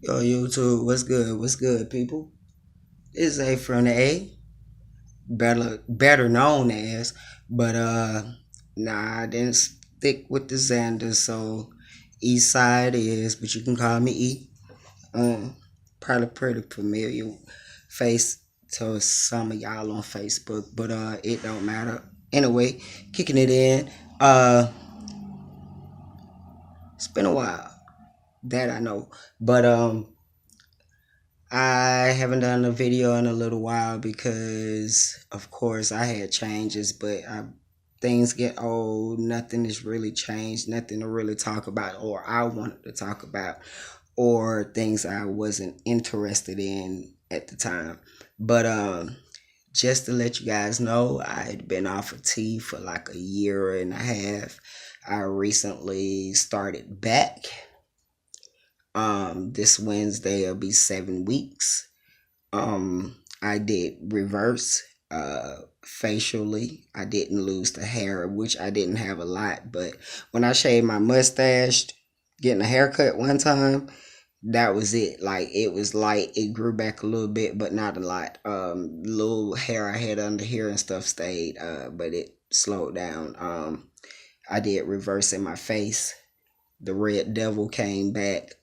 Yo, YouTube, what's good? What's good, people? It's A from the A, better known as, but nah, I didn't stick with the Xander, so East Side is, but you can call me E. Probably pretty familiar face to some of y'all on Facebook, but it don't matter. Anyway, kicking it in. It's been a while, that I know, but I haven't done a video in a little while because, of course, I had changes, but things get old. Nothing is really changed. Nothing to really talk about, or I wanted to talk about, or things I wasn't interested in at the time. But just to let you guys know, I had been off of tea for like a year and a half. I recently started back. This Wednesday will be 7 weeks. I did reverse facially. I didn't lose the hair, which I didn't have a lot, but when I shaved my mustache, getting a haircut one time, that was it. Like it was light. It grew back a little bit, but not a lot. Little hair I had under here and stuff stayed, but it slowed down. I did reverse in my face. The red devil came back.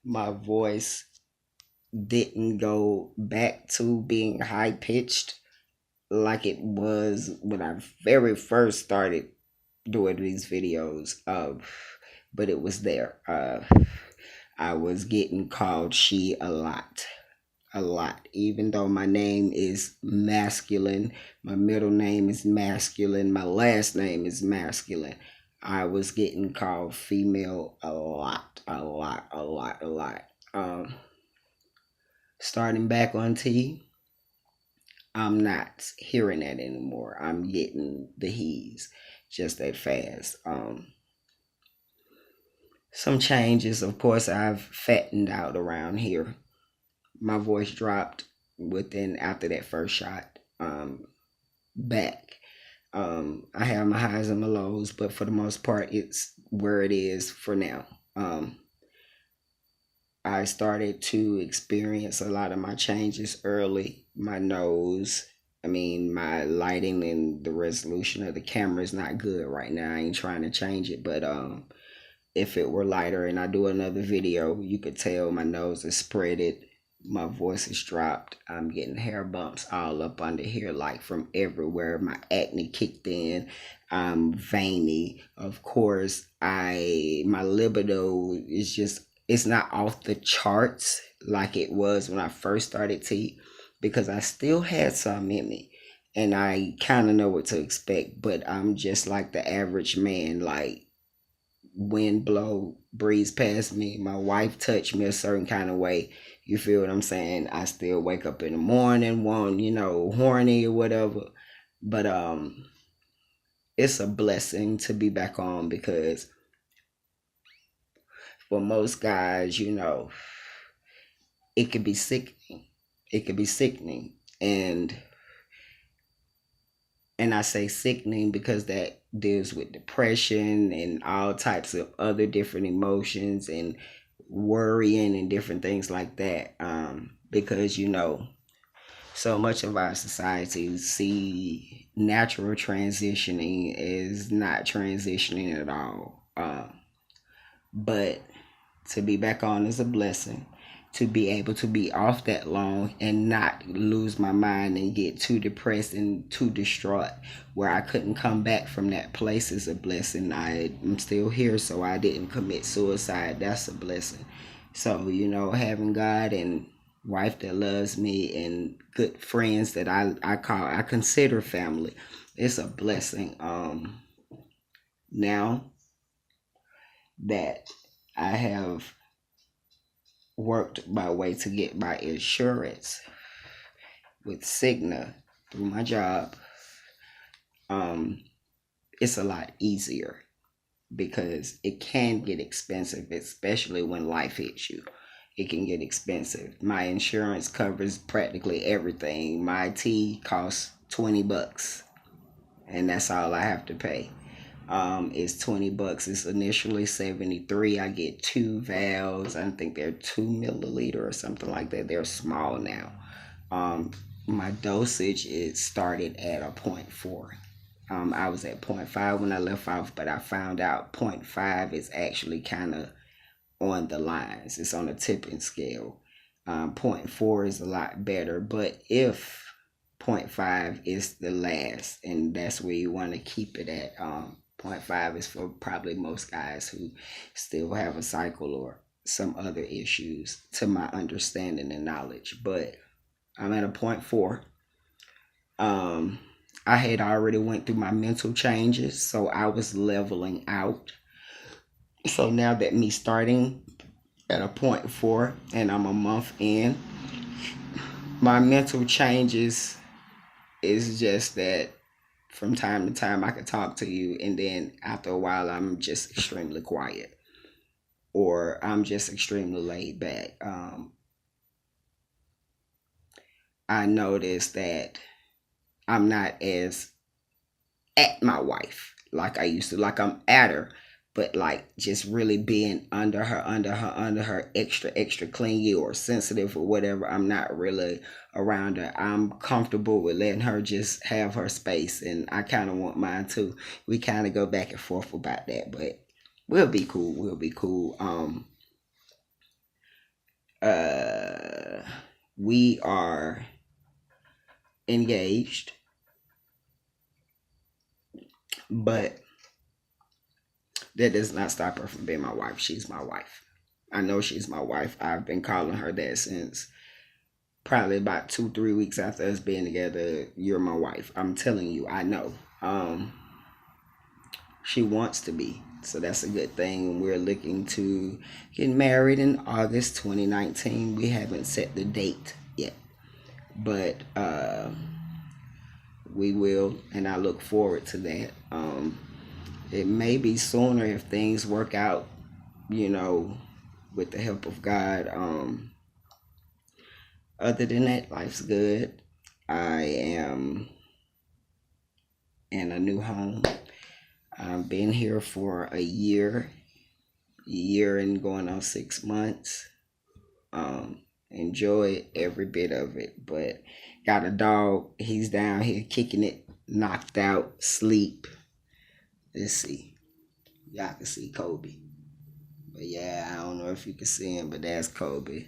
My voice didn't go back to being high pitched like it was when I very first started doing these videos. But it was there. I was getting called she a lot. A lot. Even though my name is masculine, my middle name is masculine, my last name is masculine. I was getting called female a lot, a lot, a lot, a lot. Starting back on T, I'm not hearing that anymore. I'm getting the he's just that fast. Some changes, of course, I've fattened out around here. My voice dropped within after that first shot. Back. I have my highs and my lows, but for the most part, it's where it is for now. I started to experience a lot of my changes early. My nose, my lighting and the resolution of the camera is not good right now. I ain't trying to change it, but if it were lighter and I do another video, you could tell my nose is spreaded. My voice is dropped. I'm getting hair bumps all up under here, like from everywhere. My acne kicked in. I'm veiny. Of course, my libido is just, it's not off the charts like it was when I first started tea, because I still had some in me and I kind of know what to expect, but I'm just like the average man. Like, wind blow, breeze past me, my wife touched me a certain kind of way. You feel what I'm saying? I still wake up in the morning, want, horny or whatever. But it's a blessing to be back on, because for most guys, it could be sickening. It could be sickening. And I say sickening because that deals with depression and all types of other different emotions and worrying and different things like that. Because, so much of our society see natural transitioning as not transitioning at all. But to be back on is a blessing. To be able to be off that long and not lose my mind and get too depressed and too distraught where I couldn't come back from that place is a blessing. I'm still here, so I didn't commit suicide. That's a blessing. So, having God and wife that loves me and good friends that I consider family, it's a blessing. Now that I have worked my way to get my insurance with Cigna through my job, it's a lot easier, because it can get expensive, especially when life hits you. It can get expensive. My insurance covers practically everything. My tea costs $20, and that's all I have to pay. It's $20. It's initially 73. I get 2 valves. I think they're 2 milliliter or something like that. They're small now. My dosage, it started at a 0.4. I was at 0.5 when I left off, but I found out 0.5 is actually kind of on the lines. It's on a tipping scale. 0.4 is a lot better, but if 0.5 is the last, and that's where you want to keep it at. 0.5 is for probably most guys who still have a cycle or some other issues, to my understanding and knowledge. But I'm at a 0.4. I had already went through my mental changes, so I was leveling out. So now that me starting at a 0.4 and I'm a month in, my mental changes is just that from time to time I could talk to you, and then after a while I'm just extremely quiet, or I'm just extremely laid back. I noticed that I'm not as at my wife like I used to. Like I'm at her, but like just really being under her, extra clingy or sensitive or whatever. I'm not really around her. I'm comfortable with letting her just have her space, and I kind of want mine too. We kind of go back and forth about that, but we'll be cool. We'll be cool. We are engaged, but that does not stop her from being my wife. She's my wife. I know she's my wife. I've been calling her that since probably about 2-3 weeks after us being together. You're my wife. I'm telling you, I know. She wants to be. So that's a good thing. We're looking to get married in August 2019. We haven't set the date yet, but we will, and I look forward to that. It may be sooner if things work out, with the help of God. Other than that, life's good. I am in a new home. I've been here for a year and going on 6 months. Enjoy every bit of it, but got a dog. He's down here kicking it, knocked out, sleep. Let's see. Y'all can see Kobe. But yeah, I don't know if you can see him, but that's Kobe.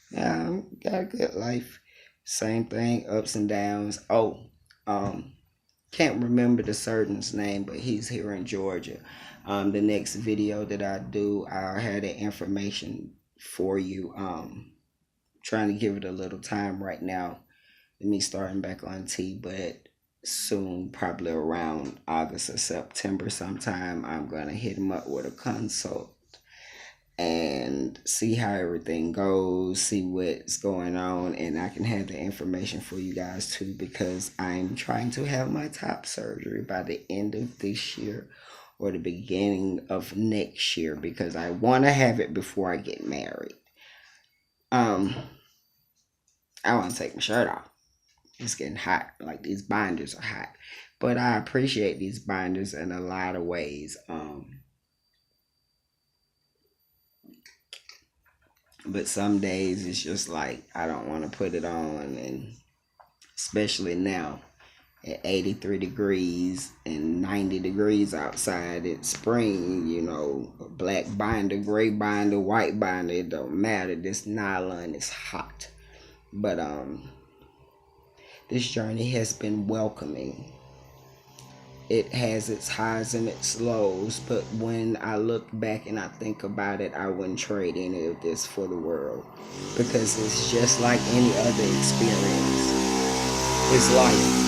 Yeah, got a good life. Same thing, ups and downs. Can't remember the surgeon's name, but he's here in Georgia. The next video that I do, I'll have the information for you. Trying to give it a little time right now. Me starting back on T, but soon, probably around August or September sometime, I'm gonna hit him up with a consult and see how everything goes, see what's going on, and I can have the information for you guys too, because I'm trying to have my top surgery by the end of this year or the beginning of next year, because I want to have it before I get married. I want to take my shirt off. It's getting hot. Like, these binders are hot, but I appreciate these binders in a lot of ways. But some days it's just like I don't want to put it on, and especially now at 83 degrees and 90 degrees outside, it's spring, black binder, gray binder, white binder, it don't matter. This nylon is hot. But this journey has been welcoming. It has its highs and its lows, but when I look back and I think about it, I wouldn't trade any of this for the world, because it's just like any other experience. It's life.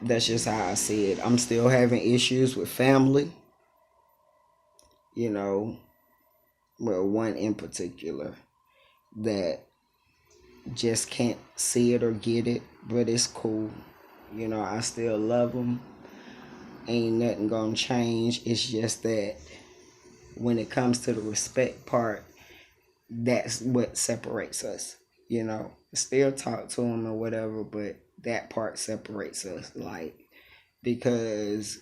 That's just how I see it. I'm still having issues with family, well, one in particular that just can't see it or get it, but it's cool. I still love them. Ain't nothing gonna change. It's just that when it comes to the respect part, that's what separates us. Still talk to them or whatever, but that part separates us, like, because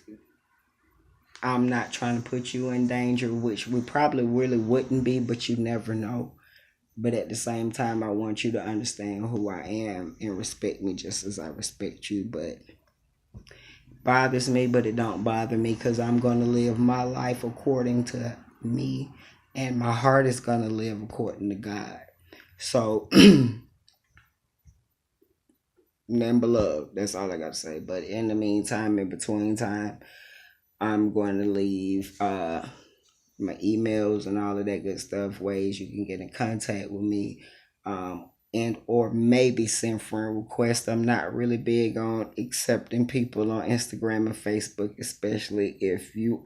I'm not trying to put you in danger, which we probably really wouldn't be, but you never know. But at the same time, I want you to understand who I am and respect me just as I respect you. But bothers me, but it don't bother me because I'm going to live my life according to me, and my heart is going to live according to God. So, none but love. That's all I got to say. But in the meantime, in between time, I'm going to leave my emails and all of that good stuff, ways you can get in contact with me, and or maybe send friend requests. I'm not really big on accepting people on Instagram and Facebook, especially if you